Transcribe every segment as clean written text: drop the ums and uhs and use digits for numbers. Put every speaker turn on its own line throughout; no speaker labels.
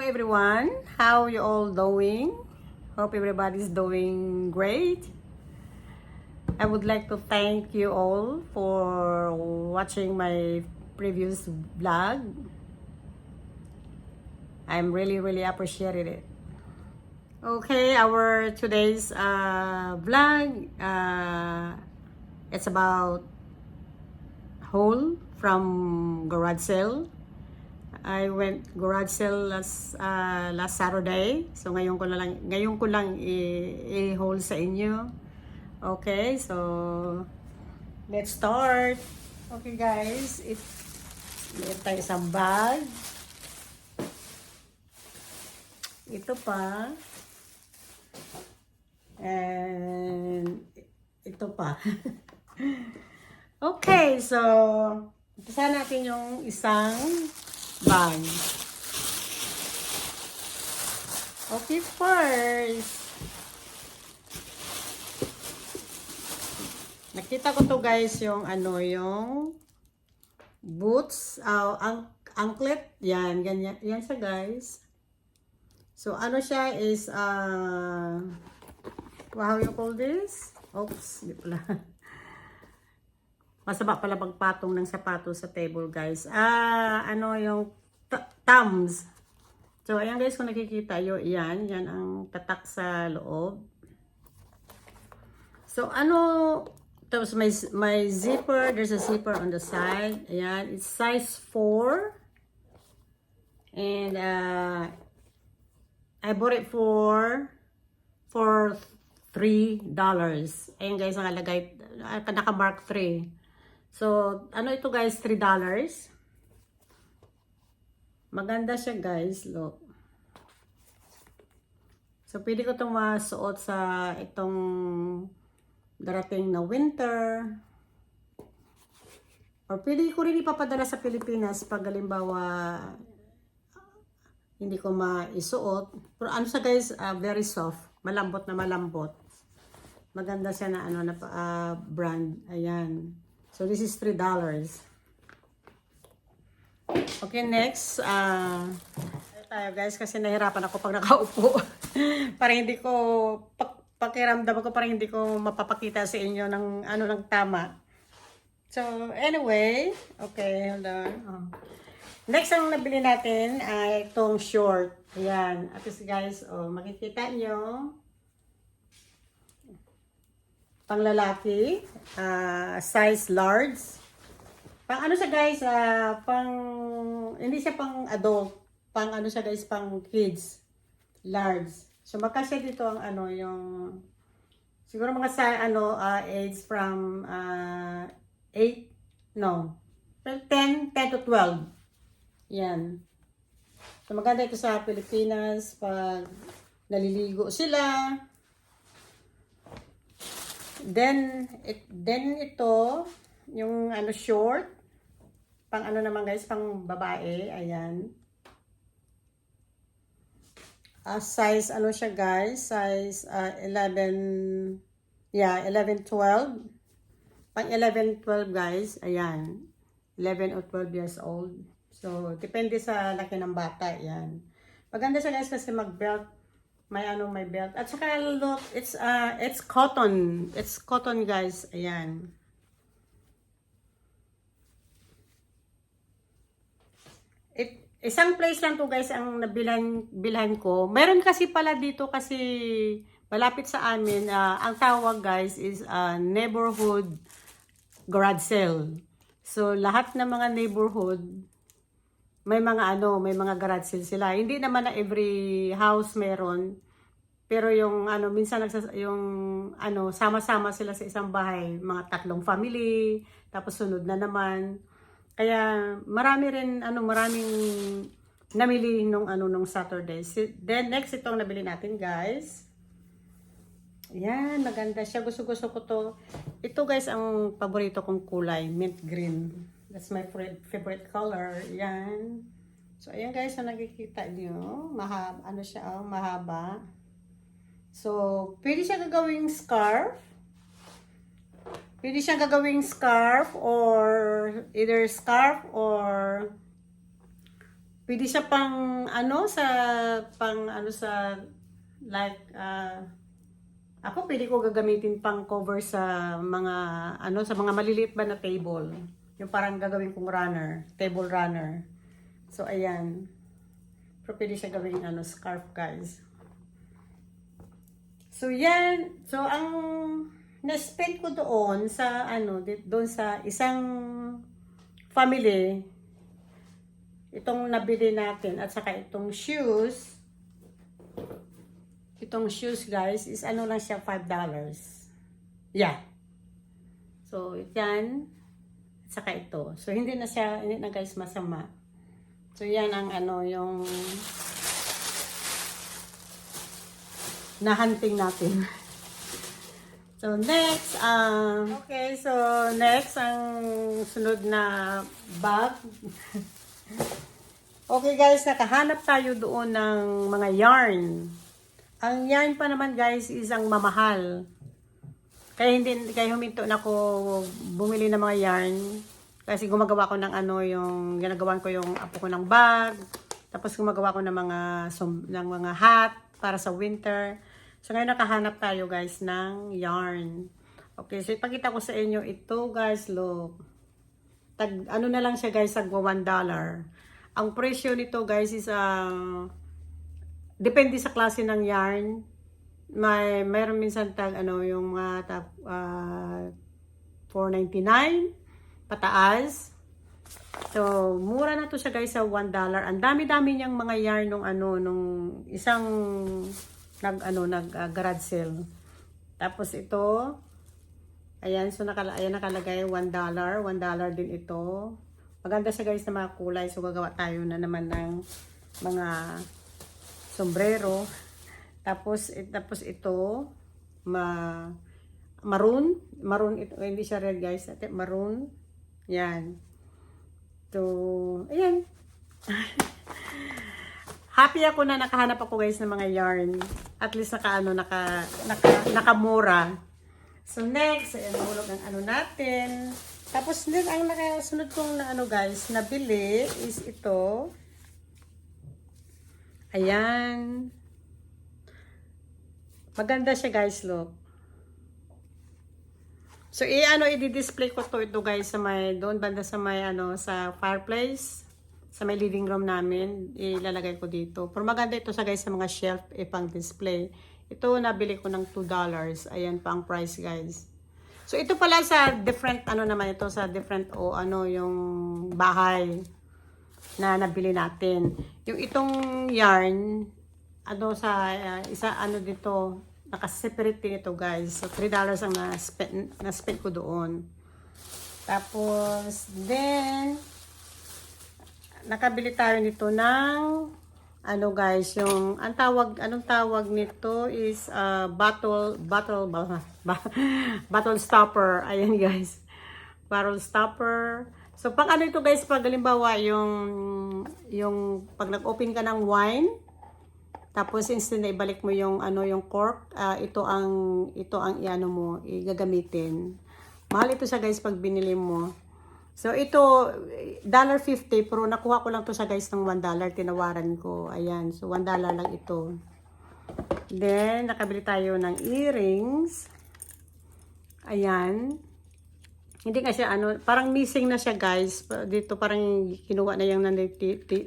everyone, how you all doing? Hope everybody's doing great. I would like to thank you all for watching my previous vlog. I'm really appreciated it. Okay, our today's vlog, it's about haul from garage sale. I went garage sale last Saturday. So ngayon ko lang i-haul sa inyo. Okay, so let's start. Okay guys, meron tayo isang bag. Ito pa. And ito pa. Okay, so umpisa natin yung isang bag. Okay, first. Nakita ko to guys yung yung boots, anklet, yan, ganyan, yan siya guys. So ano siya is, how you call this? Oops, di pala. Masama pala magpatong ng sapatos sa table guys. Yung thumbs. So ayan guys, kung nakikita nyo, yan ang tatak sa loob. So tapos may zipper, there's a zipper on the side. Ayan, it's size 4. And I bought it for $3. Ayan guys, nakalagay, naka-mark 3. So, ito guys, $3. Maganda siya guys, look. So, pwede ko itong masuot sa itong darating na winter. Or pwede ko rin ipapadala sa Pilipinas pag halimbawa hindi ko maisuot. Pero ano siya guys, very soft. Malambot na malambot. Maganda siya na brand. Ayan. So this is $3. Okay, next. Tayo guys, kasi nahirapan ako pag nakaupo. Para hindi ko, pakiramdam ko, parang hindi ko mapapakita sa inyo ng ng tama. So, anyway. Okay, hold on. Next ang nabili natin ay itong short. Ayan. At least guys, makikita nyo. Pang lalaki, size large. Pang siya guys, hindi siya pang adult. Pang siya guys, pang kids. Large. So makasya dito ang yung siguro mga age from 10 to 12. Yan. So maganda ito sa Pilipinas pag naliligo sila. Then ito, yung short, pang naman guys, pang babae, ayan. Size, siya guys, size 11, 11, 12. Pang 11, 12 guys, ayan. 11 or 12 years old. So, depende sa laki ng bata, ayan. Maganda siya guys kasi mag-belt. May belt. At saka look, it's cotton. It's cotton guys. Ayan. Isang place lang to guys ang bilhan ko. Meron kasi pala dito kasi malapit sa amin. Ang tawag guys is neighborhood garage sale. So lahat ng mga neighborhood may mga garage sale sila. Hindi naman na every house meron. Pero yung minsan sama-sama sila sa isang bahay, mga 3 family, tapos sunod na naman. Kaya maraming namili nung Saturday. Then next itong nabili natin, guys. Yan, maganda siya. Gusto ko to. Ito guys ang paborito kong kulay, mint green. That's my favorite color. Yan. So, ayan guys, ang nakikita nyo. Mahaba, mahaba. So, pwede siya gagawing scarf. or either scarf or Pwede siya pang ano sa pang ano sa like ako pwede ko gagamitin pang cover sa mga ano sa mga maliliit ba na table. Yung parang gagawin kong runner, table runner. So ayan. Pero pwede siya gawing ano scarf guys. So yan, so ang na-spend ko doon sa ano doon sa isang family itong nabili natin at saka itong shoes guys is ano lang siya $5. Yeah. So yan at saka ito. So hindi na guys masama. So yan ang ano yung nahunting natin. So next okay, so next ang sunod na bag. Okay guys, nakahanap tayo doon ng mga yarn. Ang yarn pa naman guys is ang mamahal. Kaya huminto na ako bumili ng mga yarn. Kasi gumagawa ko ng ano, yung ginagawan ko yung apo ko ng bag. Tapos gumagawa ko ng mga hat para sa winter. So ngayon nakahanap tayo guys ng yarn. Okay, so ipakita ko sa inyo ito guys, look. Ano na lang siya guys, tagwa $1. Ang presyo nito guys is depende sa klase ng yarn. Mayroon minsan ano yung mga $4.99 pataas. So mura na to siya guys sa $1. Ang dami-dami niyang mga yarn nung isang garage sale. Tapos ito ayan, so ayan nakalagay $1 din ito. Maganda siya guys na mga kulay. So gagawa tayo na naman ng mga sombrero. Tapos ito maroon ito, hindi siya red guys, maroon. Yan. So ayan. Happy ako na nakahanap ako guys ng mga yarn. At least nakamura. So next, ayan, nahulog ang ano natin. Tapos din ang nakasunod kong na ano guys, nabili is ito. Ayan. Maganda siya guys, look. So i-display ko ito guys sa may doon banda sa may sa fireplace, sa may living room namin. Ilalagay ko dito. Pero maganda ito sa guys sa mga shelf pang display. Ito nabili ko ng $2. Ayan pa ang price guys. So ito pala sa different naman ito sa different yung bahay na nabili natin. Yung itong yarn sa isa dito naka-separate din ito guys. So $3 ang na-spend ko doon. Tapos then nakabili tayo nito ng guys, yung anong tawag nito is bottle stopper. Ayan guys. Bottle stopper. So pag ito guys, pag halimbawa yung pag nag-open ka ng wine, tapos instead na ibalik mo yung yung cork, ito ang mo igagamitin. Mahal ito siya guys pag binili mo. So ito $1.50 pero nakuha ko lang to sa guys ng $1, tinawaran ko. Ayan, so $1 lang ito. Then nakabili tayo ng earrings. Ayan. Hindi kasi parang missing na siya guys. Dito parang kinuha na yung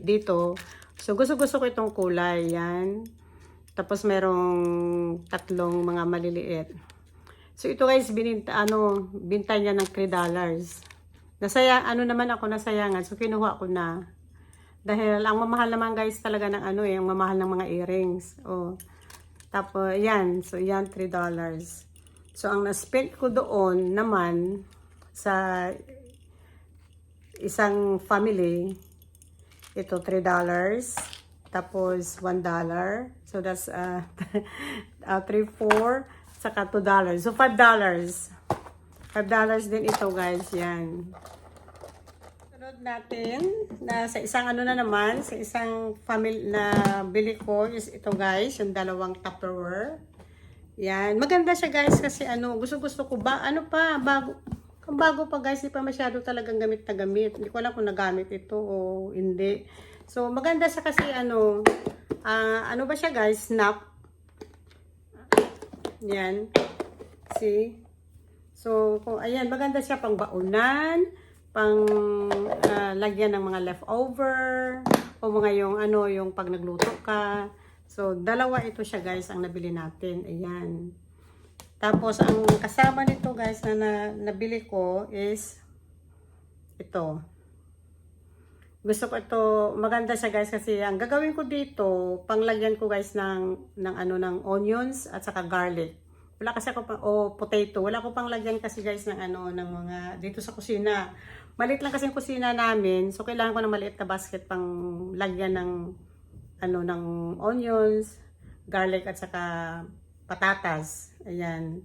dito. So gusto ko itong kulay, yan. Tapos merong tatlong mga maliliit. So ito guys binta niya ng $3. Naman ako nasayangan. So kinuha ko na. Dahil ang mamahal naman guys talaga ng ang mamahal ng mga earrings. Oh. Tapos yan, so yan $3. So ang na-spend ko doon naman sa isang family, ito $3. Tapos $1. So that's 3, 4, saka $2. So $5. $5 din ito guys, yan. Sunod natin na sa isang naman, sa isang family na bili ko is ito guys, yung dalawang Tupperware. Yan, maganda siya guys kasi gusto ko ba bago pa guys, hindi pa masyado talagang gamit na gamit. Hindi ko alam kung nagamit ito o hindi. So, maganda siya kasi ano, ano ba siya guys? Snap. Yan. See? So, kung, ayan, maganda siya pang baunan, pang lagyan ng mga leftover, o mga yung ano, yung pag nagluto ka. So, dalawa ito siya guys ang nabili natin. Ayan. Tapos, ang kasama nito guys na nabili ko is ito. Gusto ko ito, maganda siya guys kasi ang gagawin ko dito, panglagyan ko guys ng onions at saka garlic. Wala kasi ako pang, potato. Wala ko pang lagyan kasi guys ng ng mga, dito sa kusina. Maliit lang kasi yung kusina namin. So, kailangan ko ng maliit na basket pang lagyan ng, ng onions, garlic at saka patatas. Ayan.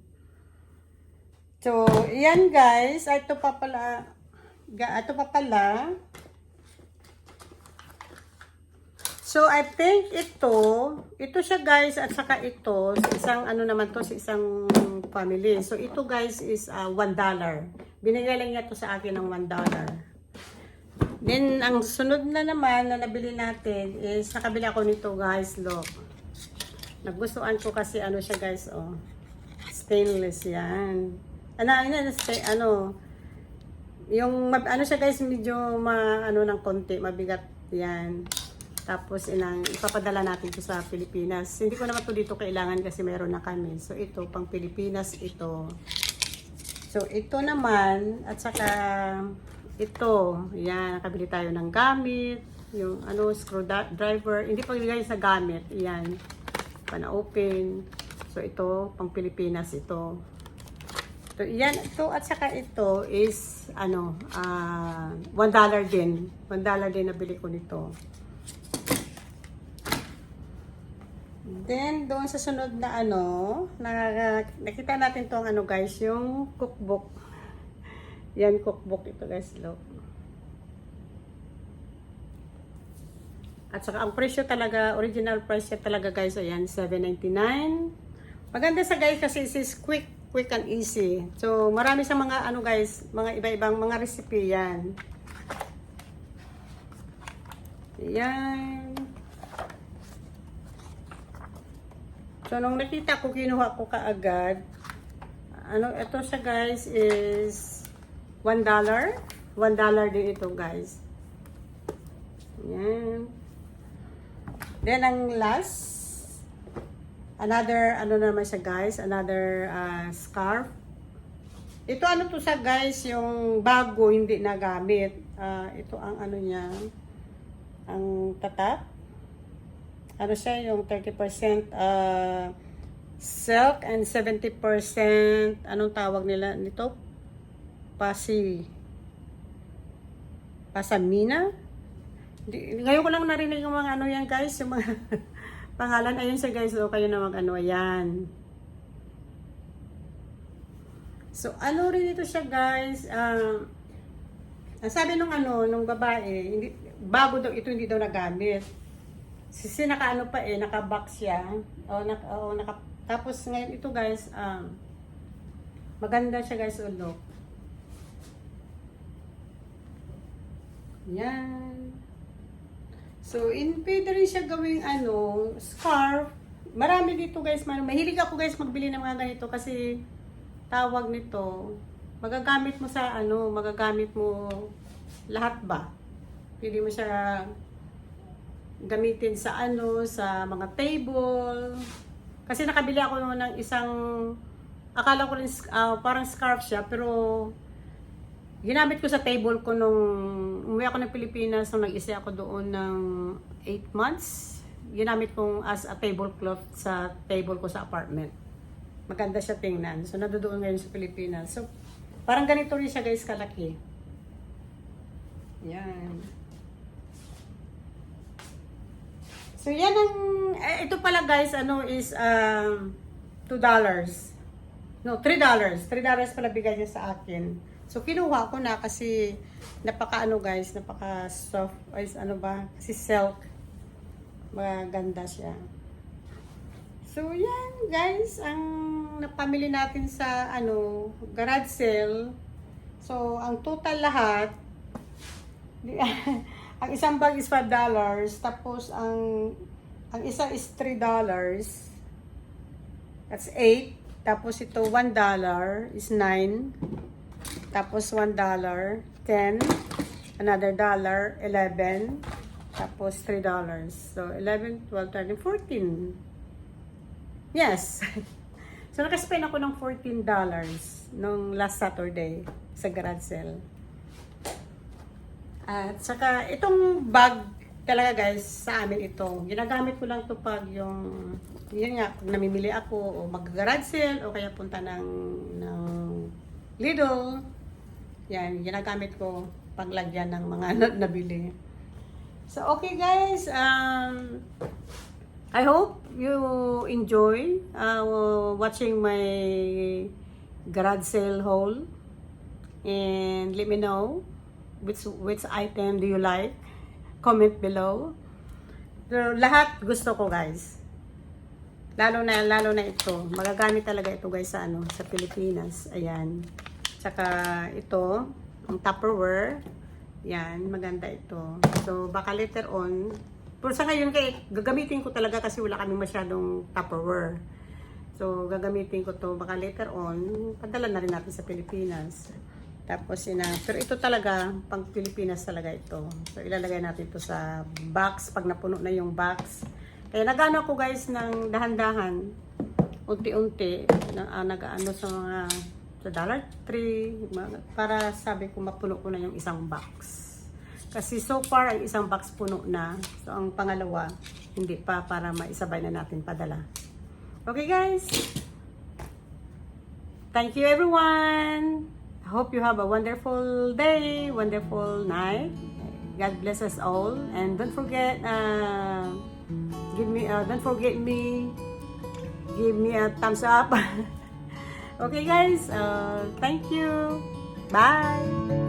So, ayan guys. Ito pa pala. So, I think ito siya guys, at saka ito, sa isang naman to, sa isang family. So, ito guys is $1. Binigay lang niya to sa akin ng $1. Then, ang sunod na naman na nabili natin is, nakabili ako nito guys, look. Nagustuhan ko kasi siya guys, stainless yan. Yung, siya guys, medyo ng konti, mabigat yan. Tapos, ipapadala natin ito sa Pilipinas. Hindi ko naman ito dito kailangan kasi meron na kami. So, ito, pang Pilipinas, ito. So, ito naman, at saka, ito. Yan, nakabili tayo ng gamit. Yung, screwdriver. Hindi pa guys na gamit. Yan. Pana-open. So, ito, pang Pilipinas, ito. So, yan, ito, at saka ito is, $1 din. $1 din nabili ko nito. Then, doon sa sunod na nakita natin tong guys, yung cookbook. Yan, cookbook ito guys, look. At saka, ang presyo talaga, original price talaga guys, ayan, $7.99. Maganda sa guys kasi is quick and easy. So, marami sa mga guys, mga iba-ibang mga recipe yan. Ayan. So, nung nakita ko, kinuha ko kaagad. Ito siya guys is $1. $1 din ito guys. Ayan. Then, ang last, another, naman siya guys, another scarf. Ito to siya guys, yung bago, hindi nagamit. Ito ang niya, ang tatak. Siya, yung 30% silk and 70%, anong tawag nila nito? Pasamina? Ngayon ko lang narinig yung mga yan guys, yung mga pangalan. Ayun siya guys, so kayo na ayan. So, rin ito siya guys, sabi nung babae, bago daw ito, hindi daw nagamit. Kasi naka-box siya. Tapos ngayon ito guys, maganda siya guys, look. Yan. So, pwede rin siya gawing scarf. Marami dito guys, mahilig ako guys magbili ng mga ganito kasi tawag nito, magagamit mo sa magagamit mo lahat ba? Pwede mo siya gamitin sa sa mga table. Kasi nakabili ako ng isang, akala ko rin parang scarf siya, pero ginamit ko sa table ko nung umuwi ako ng Pilipinas, nung nag-isa ako doon ng 8 months. Ginamit kong as a tablecloth sa table ko sa apartment. Maganda siya tingnan. So, nandoon ngayon sa Pilipinas. So, parang ganito rin siya guys kalaki. Yan. So, yan ang, ito pala guys, is $2. No, $3. $3 pala bigay niya sa akin. So, kinuha ko na kasi napaka guys, napaka soft, kasi silk. Maganda siya. So, yan guys, ang napamili natin sa, garage sale. So, ang total lahat, Ang isang bag is $5. Tapos, ang isa is $3. That's 8. Tapos, ito, $1 is 9. Tapos, $1, 10. Another dollar, 11. Tapos, $3. So, 11, 12, 13, 14. Yes. So, nakaspend ako ng $14 nung last Saturday sa garage sale. At saka, itong bag talaga guys, sa amin ito. Ginagamit ko lang ito pag yung, yun nga, pag namimili ako o mag-garage sale o kaya punta ng Lidl. Yan, ginagamit ko paglagyan ng mga nabili. So, okay guys, I hope you enjoy watching my garage sale haul, and let me know which item do you like. Comment below. Pero lahat gusto ko guys. Lalo na ito. Magagamit talaga ito guys sa sa Pilipinas. Ayan. Tsaka ito, ang Tupperware. Yan, maganda ito. So baka later on, pero sa ngayon gagamitin ko talaga kasi wala kaming masyadong Tupperware. So gagamitin ko to, baka later on padala na rin natin sa Pilipinas. Tapos pero ito talaga pang Pilipinas talaga ito. So ilalagay natin ito sa box pag napuno na yung box. Kaya nagano ko guys ng dahan-dahan, unti-unti nag-ano sa mga sa $3 para sabi ko mapuno ko na yung isang box. Kasi so far, ang isang box puno na. So, ang pangalawa, hindi pa para maisabay na natin padala. Okay, guys? Thank you, everyone! I hope you have a wonderful day, wonderful night. God bless us all. And don't forget, give me a thumbs up. Okay, guys? Thank you. Bye!